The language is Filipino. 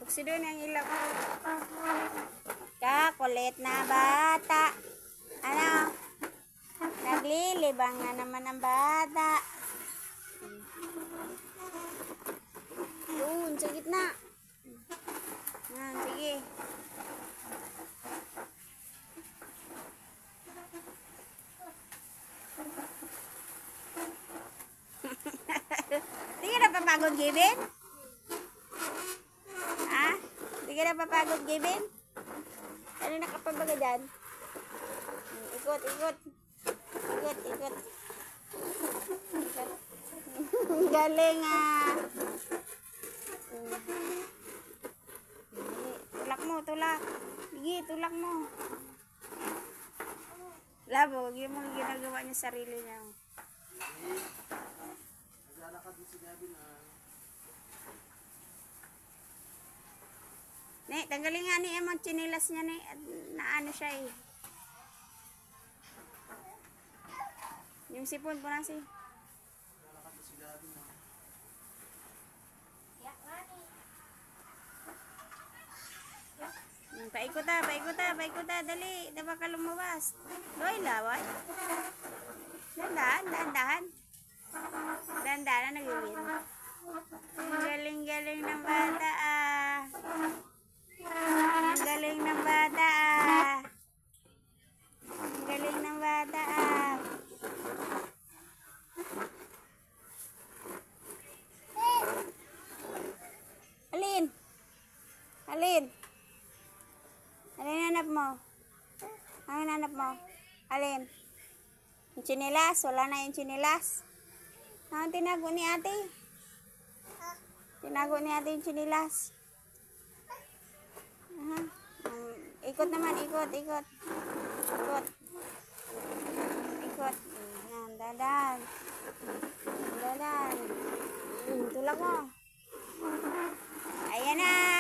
Buksin doon ang ilaw. Kakulit na bata. Ano? Naglilibang na naman ang bata. Doon, sa gitna. Sige. Hindi ka napapagod, Gavin? Ha? Hindi ka napapagod, Gavin? Ano nakapabaga dyan? Ikot, ikot. Ikot, ikot. Galing ah. Tulak mo, tulak. Sige, tulak mo. Labo, huwag mo ginagawa niya sarili niya. Ne, tanggalin nga ni Emma chinilas niya ni na ano siya eh. Yung sipon po na si. Paikot ah, dali. Di ba ka lumabas? Doy laway. Dahan. Dahan na nagiging. Galing-galing ng bata ah. Galing ng bata ah. Galing ng bata ah. Alin? Alin? Alin hanap mo? Ang hanap mo? Alin? Yung chinilas? Wala na yung chinilas? Ang tinago ni ate? Tinago ni ate yung chinilas? Ikot naman, ikot. Ikot. Yan, dadan. Tulak mo. Ayan na.